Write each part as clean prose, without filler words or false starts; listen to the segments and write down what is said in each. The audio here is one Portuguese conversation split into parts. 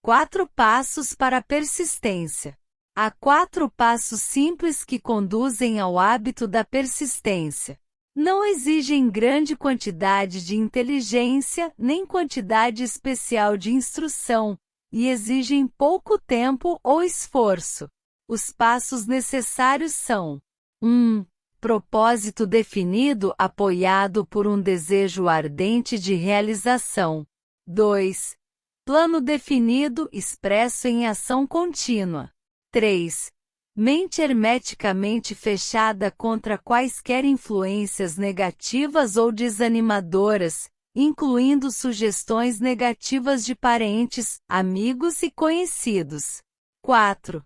4 passos para a persistência. Há 4 passos simples que conduzem ao hábito da persistência. Não exigem grande quantidade de inteligência nem quantidade especial de instrução, e exigem pouco tempo ou esforço. Os passos necessários são: 1. Propósito definido apoiado por um desejo ardente de realização. 2. Plano definido expresso em ação contínua. 3. Mente hermeticamente fechada contra quaisquer influências negativas ou desanimadoras, incluindo sugestões negativas de parentes, amigos e conhecidos. 4.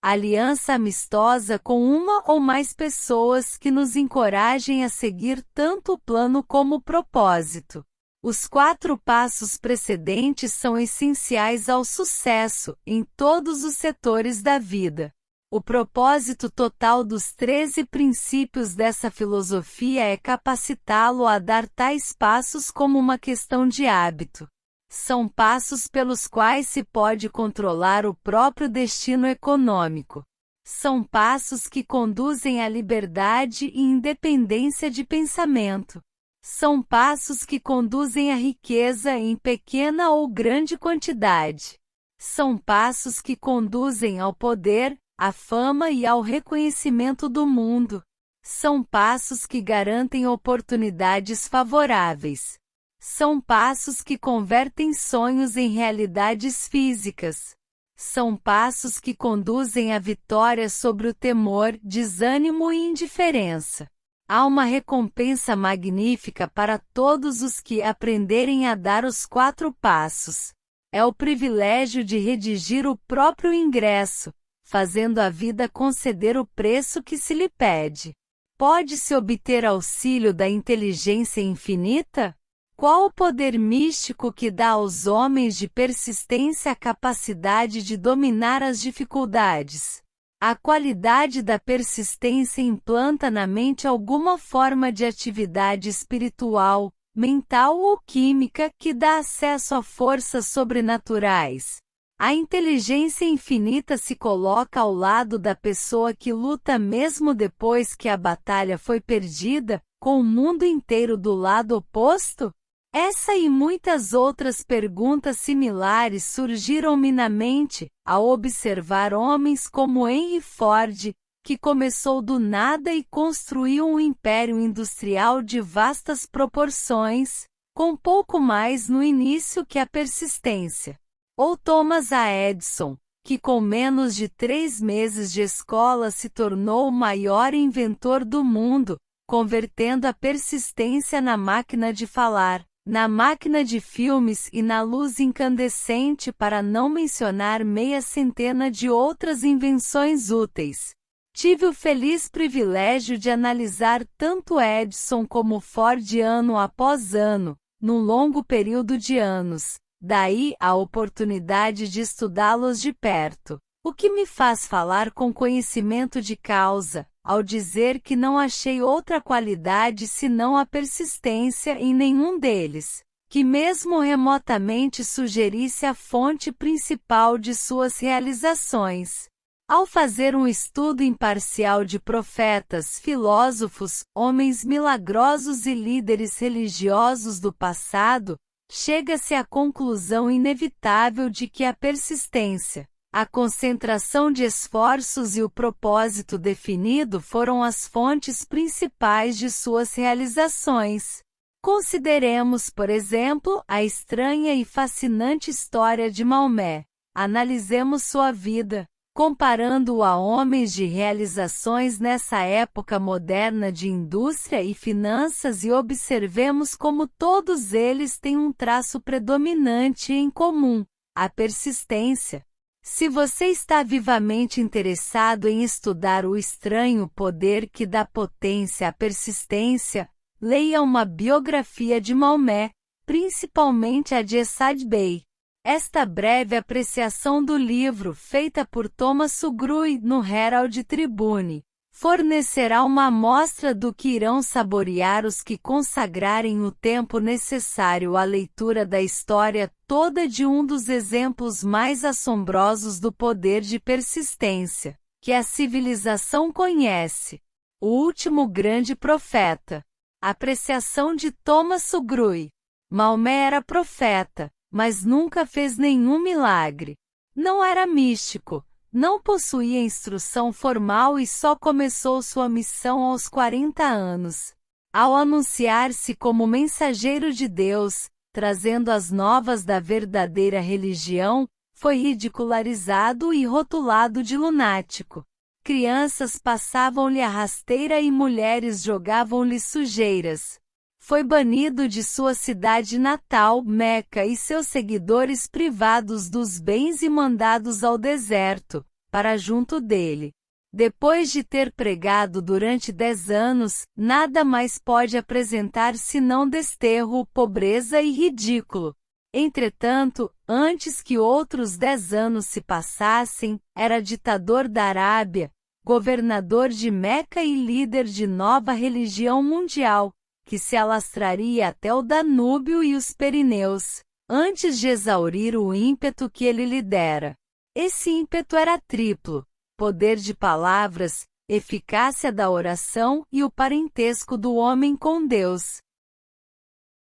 Aliança amistosa com uma ou mais pessoas que nos encorajem a seguir tanto o plano como o propósito. Os 4 passos precedentes são essenciais ao sucesso em todos os setores da vida. O propósito total dos 13 princípios dessa filosofia é capacitá-lo a dar tais passos como uma questão de hábito. São passos pelos quais se pode controlar o próprio destino econômico. São passos que conduzem à liberdade e independência de pensamento. São passos que conduzem à riqueza em pequena ou grande quantidade. São passos que conduzem ao poder, à fama e ao reconhecimento do mundo. São passos que garantem oportunidades favoráveis. São passos que convertem sonhos em realidades físicas. São passos que conduzem à vitória sobre o temor, desânimo e indiferença. Há uma recompensa magnífica para todos os que aprenderem a dar os 4 passos. É o privilégio de redigir o próprio ingresso, fazendo a vida conceder o preço que se lhe pede. Pode-se obter auxílio da inteligência infinita? Qual o poder místico que dá aos homens de persistência a capacidade de dominar as dificuldades? A qualidade da persistência implanta na mente alguma forma de atividade espiritual, mental ou química que dá acesso a forças sobrenaturais. A inteligência infinita se coloca ao lado da pessoa que luta mesmo depois que a batalha foi perdida, com o mundo inteiro do lado oposto? Essa e muitas outras perguntas similares surgiram-me na mente, ao observar homens como Henry Ford, que começou do nada e construiu um império industrial de vastas proporções, com pouco mais no início que a persistência. Ou Thomas A. Edison, que com menos de 3 meses de escola se tornou o maior inventor do mundo, convertendo a persistência na máquina de falar, na máquina de filmes e na luz incandescente, para não mencionar meia centena de outras invenções úteis. Tive o feliz privilégio de analisar tanto Edison como Ford ano após ano, num longo período de anos, daí a oportunidade de estudá-los de perto. O que me faz falar com conhecimento de causa, ao dizer que não achei outra qualidade senão a persistência em nenhum deles, que mesmo remotamente sugerisse a fonte principal de suas realizações. Ao fazer um estudo imparcial de profetas, filósofos, homens milagrosos e líderes religiosos do passado, chega-se à conclusão inevitável de que a persistência, a concentração de esforços e o propósito definido foram as fontes principais de suas realizações. Consideremos, por exemplo, a estranha e fascinante história de Maomé. Analisemos sua vida, comparando-o a homens de realizações nessa época moderna de indústria e finanças, e observemos como todos eles têm um traço predominante em comum: a persistência. Se você está vivamente interessado em estudar o estranho poder que dá potência à persistência, leia uma biografia de Maomé, principalmente a de Essad Bey. Esta breve apreciação do livro, feita por Thomas Sugrue no Herald Tribune, fornecerá uma amostra do que irão saborear os que consagrarem o tempo necessário à leitura da história toda de um dos exemplos mais assombrosos do poder de persistência que a civilização conhece. O último grande profeta. Apreciação de Thomas Sugrue. Maomé era profeta, mas nunca fez nenhum milagre. Não era místico, não possuía instrução formal e só começou sua missão aos 40 anos. Ao anunciar-se como mensageiro de Deus, trazendo as novas da verdadeira religião, foi ridicularizado e rotulado de lunático. Crianças passavam-lhe a rasteira e mulheres jogavam-lhe sujeiras. Foi banido de sua cidade natal, Meca, e seus seguidores privados dos bens e mandados ao deserto, para junto dele. Depois de ter pregado durante 10 anos, nada mais pode apresentar senão desterro, pobreza e ridículo. Entretanto, antes que outros 10 anos se passassem, era ditador da Arábia, governador de Meca e líder de nova religião mundial, que se alastraria até o Danúbio e os Pirineus, antes de exaurir o ímpeto que ele lhe dera. Esse ímpeto era triplo: poder de palavras, eficácia da oração e o parentesco do homem com Deus.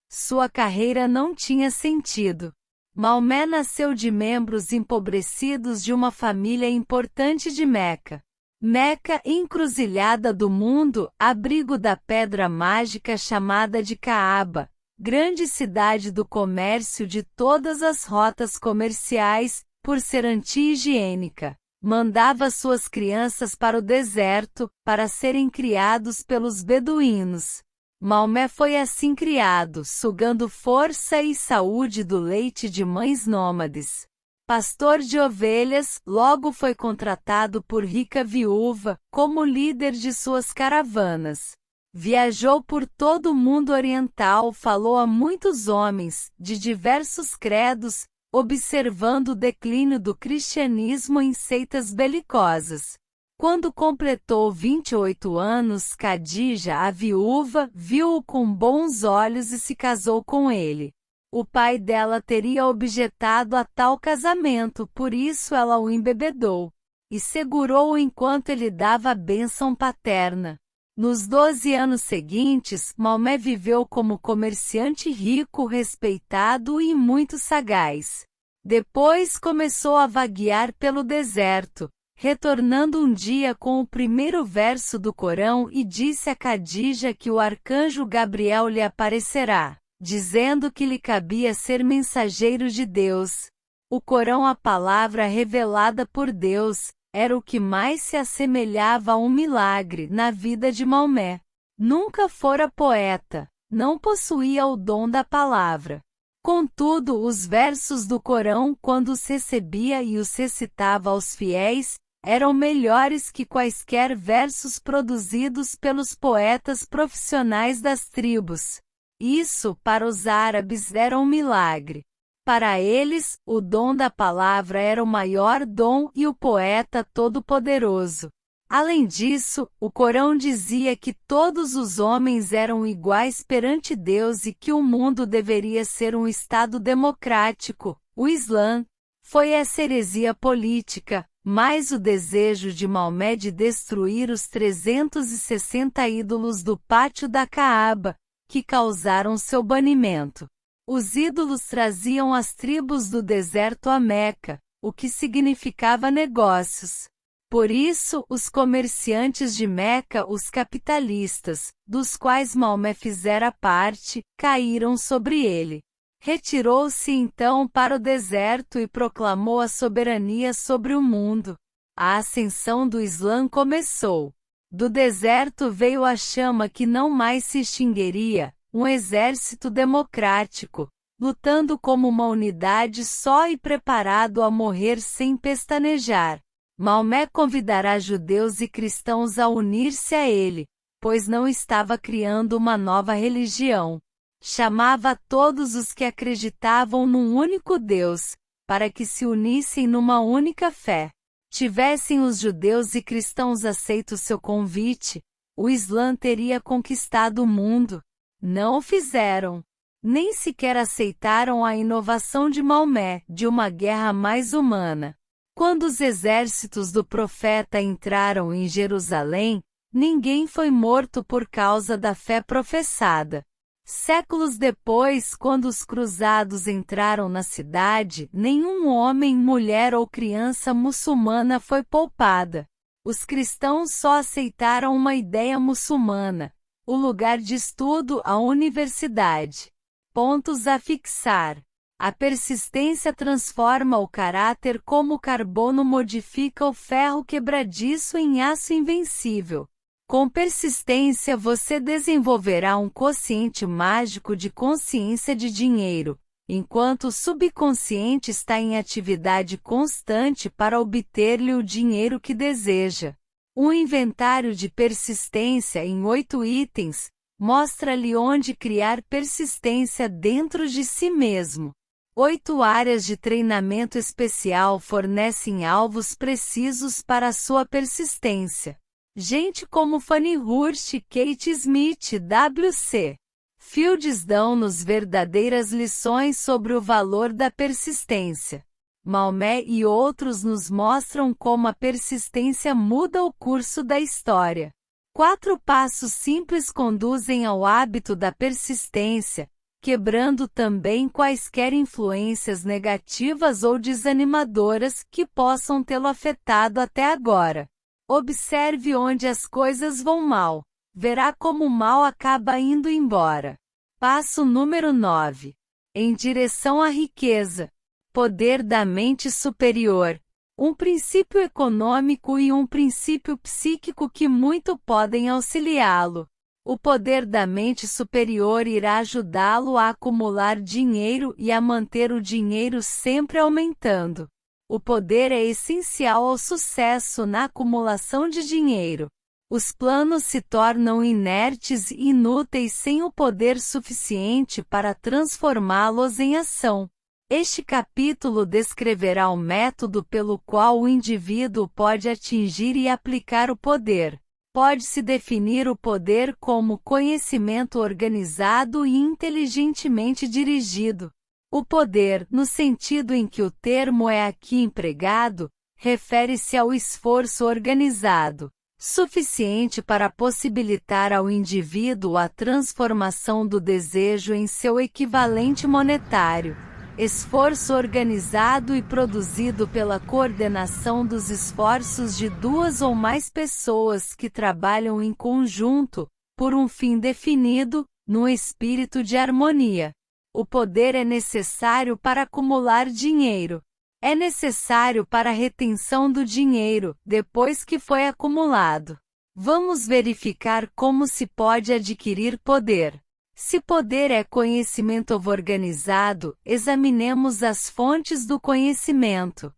Sua carreira não tinha sentido. Maomé nasceu de membros empobrecidos de uma família importante de Meca. Meca, encruzilhada do mundo, abrigo da pedra mágica chamada de Caaba, grande cidade do comércio de todas as rotas comerciais, por ser anti-higiênica. Mandava suas crianças para o deserto, para serem criados pelos beduínos. Maomé foi assim criado, sugando força e saúde do leite de mães nômades. Pastor de ovelhas, logo foi contratado por rica viúva, como líder de suas caravanas. Viajou por todo o mundo oriental, falou a muitos homens, de diversos credos, observando o declínio do cristianismo em seitas belicosas. Quando completou 28 anos, Khadija, a viúva, viu-o com bons olhos e se casou com ele. O pai dela teria objetado a tal casamento, por isso ela o embebedou e segurou-o enquanto ele dava a bênção paterna. Nos 12 anos seguintes, Maomé viveu como comerciante rico, respeitado e muito sagaz. Depois começou a vaguear pelo deserto, retornando um dia com o primeiro verso do Corão e disse a Khadija que o arcanjo Gabriel lhe aparecerá, dizendo que lhe cabia ser mensageiro de Deus. O Corão, a palavra revelada por Deus, era o que mais se assemelhava a um milagre na vida de Maomé. Nunca fora poeta, não possuía o dom da palavra. Contudo, os versos do Corão, quando os recebia e os recitava aos fiéis, eram melhores que quaisquer versos produzidos pelos poetas profissionais das tribos. Isso, para os árabes, era um milagre. Para eles, o dom da palavra era o maior dom e o poeta todo-poderoso. Além disso, o Corão dizia que todos os homens eram iguais perante Deus e que o mundo deveria ser um estado democrático. O Islã foi essa heresia política, mais o desejo de Maomé de destruir os 360 ídolos do pátio da Caaba, que causaram seu banimento. Os ídolos traziam as tribos do deserto a Meca, o que significava negócios. Por isso, os comerciantes de Meca, os capitalistas, dos quais Maomé fizera parte, caíram sobre ele. Retirou-se então para o deserto e proclamou a soberania sobre o mundo. A ascensão do Islã começou. Do deserto veio a chama que não mais se extinguiria, um exército democrático, lutando como uma unidade só e preparado a morrer sem pestanejar. Maomé convidará judeus e cristãos a unir-se a ele, pois não estava criando uma nova religião. Chamava todos os que acreditavam num único Deus, para que se unissem numa única fé. Tivessem os judeus e cristãos aceito seu convite, o Islã teria conquistado o mundo. Não o fizeram. Nem sequer aceitaram a inovação de Maomé, de uma guerra mais humana. Quando os exércitos do profeta entraram em Jerusalém, ninguém foi morto por causa da fé professada. Séculos depois, quando os cruzados entraram na cidade, nenhum homem, mulher ou criança muçulmana foi poupada. Os cristãos só aceitaram uma ideia muçulmana: o lugar de estudo, a universidade. Pontos a fixar. A persistência transforma o caráter como o carbono modifica o ferro quebradiço em aço invencível. Com persistência você desenvolverá um quociente mágico de consciência de dinheiro, enquanto o subconsciente está em atividade constante para obter-lhe o dinheiro que deseja. Um inventário de persistência em 8 itens mostra-lhe onde criar persistência dentro de si mesmo. 8 áreas de treinamento especial fornecem alvos precisos para a sua persistência. Gente como Fanny Hurst e Kate Smith, W.C. Fields dão-nos verdadeiras lições sobre o valor da persistência. Maomé e outros nos mostram como a persistência muda o curso da história. 4 passos simples conduzem ao hábito da persistência, quebrando também quaisquer influências negativas ou desanimadoras que possam tê-lo afetado até agora. Observe onde as coisas vão mal. Verá como o mal acaba indo embora. Passo número 9. Em direção à riqueza. Poder da mente superior. Um princípio econômico e um princípio psíquico que muito podem auxiliá-lo. O poder da mente superior irá ajudá-lo a acumular dinheiro e a manter o dinheiro sempre aumentando. O poder é essencial ao sucesso na acumulação de dinheiro. Os planos se tornam inertes e inúteis sem o poder suficiente para transformá-los em ação. Este capítulo descreverá o método pelo qual o indivíduo pode atingir e aplicar o poder. Pode-se definir o poder como conhecimento organizado e inteligentemente dirigido. O poder, no sentido em que o termo é aqui empregado, refere-se ao esforço organizado, suficiente para possibilitar ao indivíduo a transformação do desejo em seu equivalente monetário. Esforço organizado e produzido pela coordenação dos esforços de 2 ou mais pessoas que trabalham em conjunto, por um fim definido, num espírito de harmonia. O poder é necessário para acumular dinheiro. É necessário para a retenção do dinheiro, depois que foi acumulado. Vamos verificar como se pode adquirir poder. Se poder é conhecimento organizado, examinemos as fontes do conhecimento.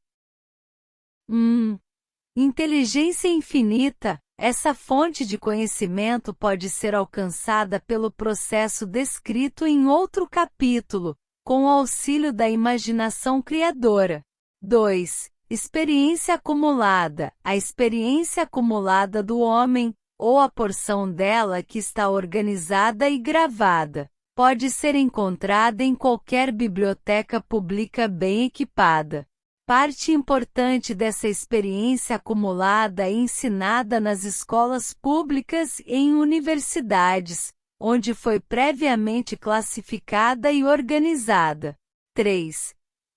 Inteligência infinita. Essa fonte de conhecimento pode ser alcançada pelo processo descrito em outro capítulo, com o auxílio da imaginação criadora. 2. Experiência acumulada. A experiência acumulada do homem, ou a porção dela que está organizada e gravada, pode ser encontrada em qualquer biblioteca pública bem equipada. Parte importante dessa experiência acumulada é ensinada nas escolas públicas e em universidades, onde foi previamente classificada e organizada. 3.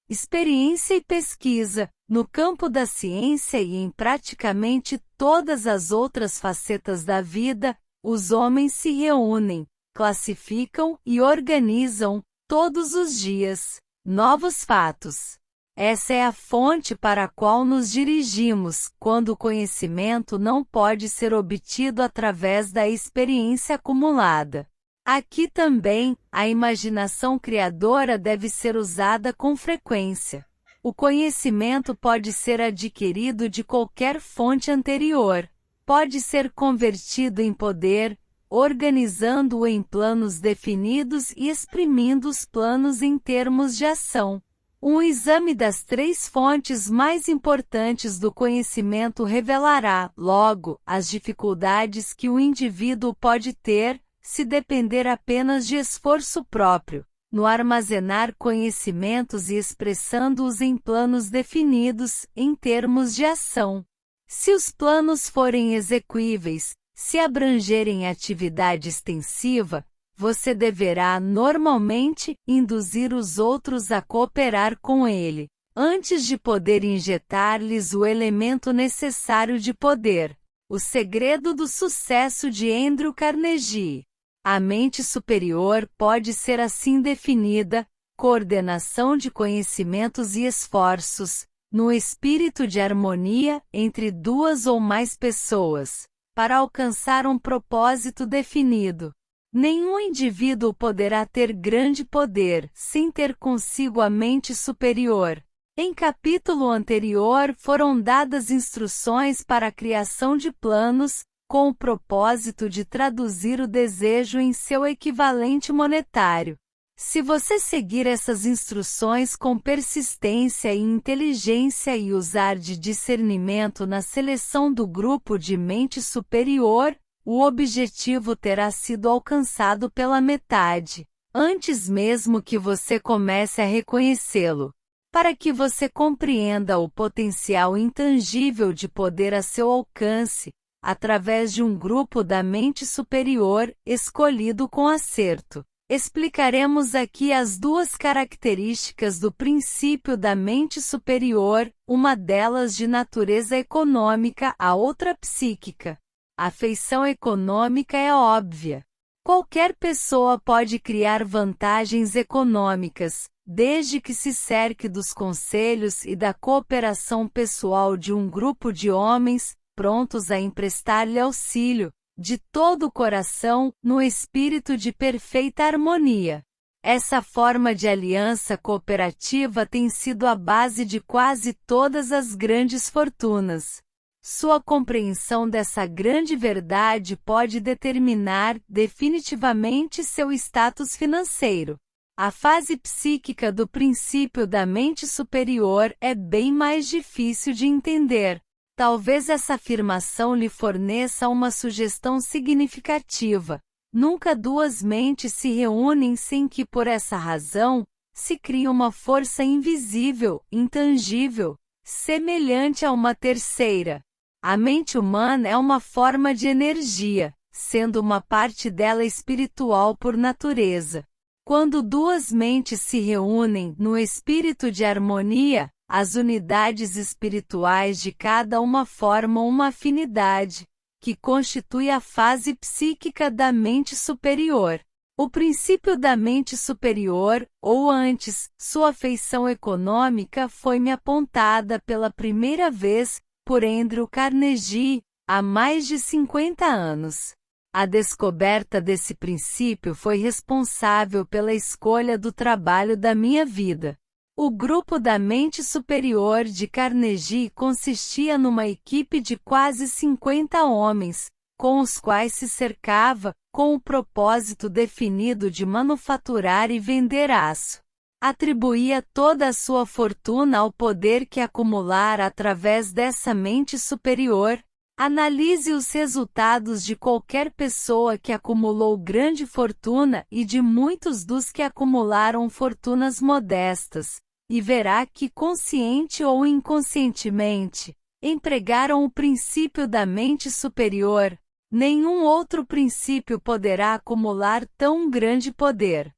Experiência e pesquisa. No campo da ciência e em praticamente todas as outras facetas da vida, os homens se reúnem, classificam e organizam, todos os dias, novos fatos. Essa é a fonte para a qual nos dirigimos, quando o conhecimento não pode ser obtido através da experiência acumulada. Aqui também, a imaginação criadora deve ser usada com frequência. O conhecimento pode ser adquirido de qualquer fonte anterior. Pode ser convertido em poder, organizando-o em planos definidos e exprimindo os planos em termos de ação. Um exame das 3 fontes mais importantes do conhecimento revelará, logo, as dificuldades que o indivíduo pode ter, se depender apenas de esforço próprio, no armazenar conhecimentos e expressando-os em planos definidos, em termos de ação. Se os planos forem execuíveis, se abrangerem atividade extensiva, você deverá normalmente induzir os outros a cooperar com ele, antes de poder injetar-lhes o elemento necessário de poder. O segredo do sucesso de Andrew Carnegie. A mente superior pode ser assim definida: coordenação de conhecimentos e esforços, no espírito de harmonia entre 2 ou mais pessoas, para alcançar um propósito definido. Nenhum indivíduo poderá ter grande poder sem ter consigo a mente superior. Em capítulo anterior foram dadas instruções para a criação de planos, com o propósito de traduzir o desejo em seu equivalente monetário. Se você seguir essas instruções com persistência e inteligência e usar de discernimento na seleção do grupo de mente superior, o objetivo terá sido alcançado pela metade, antes mesmo que você comece a reconhecê-lo. Para que você compreenda o potencial intangível de poder a seu alcance, através de um grupo da mente superior, escolhido com acerto, explicaremos aqui as 2 características do princípio da mente superior, uma delas de natureza econômica, a outra psíquica. A feição econômica é óbvia. Qualquer pessoa pode criar vantagens econômicas, desde que se cerque dos conselhos e da cooperação pessoal de um grupo de homens, prontos a emprestar-lhe auxílio, de todo o coração, no espírito de perfeita harmonia. Essa forma de aliança cooperativa tem sido a base de quase todas as grandes fortunas. Sua compreensão dessa grande verdade pode determinar definitivamente seu status financeiro. A fase psíquica do princípio da mente superior é bem mais difícil de entender. Talvez essa afirmação lhe forneça uma sugestão significativa. Nunca 2 mentes se reúnem sem que, por essa razão, se crie uma força invisível, intangível, semelhante a uma terceira. A mente humana é uma forma de energia, sendo uma parte dela espiritual por natureza. Quando 2 mentes se reúnem no espírito de harmonia, as unidades espirituais de cada uma formam uma afinidade, que constitui a fase psíquica da mente superior. O princípio da mente superior, ou antes, sua feição econômica foi-me apontada pela primeira vez por Andrew Carnegie, há mais de 50 anos. A descoberta desse princípio foi responsável pela escolha do trabalho da minha vida. O grupo da mente superior de Carnegie consistia numa equipe de quase 50 homens, com os quais se cercava, com o propósito definido de manufaturar e vender aço. Atribuía toda a sua fortuna ao poder que acumulara através dessa mente superior. Analise os resultados de qualquer pessoa que acumulou grande fortuna e de muitos dos que acumularam fortunas modestas, e verá que, consciente ou inconscientemente, empregaram o princípio da mente superior. Nenhum outro princípio poderá acumular tão grande poder.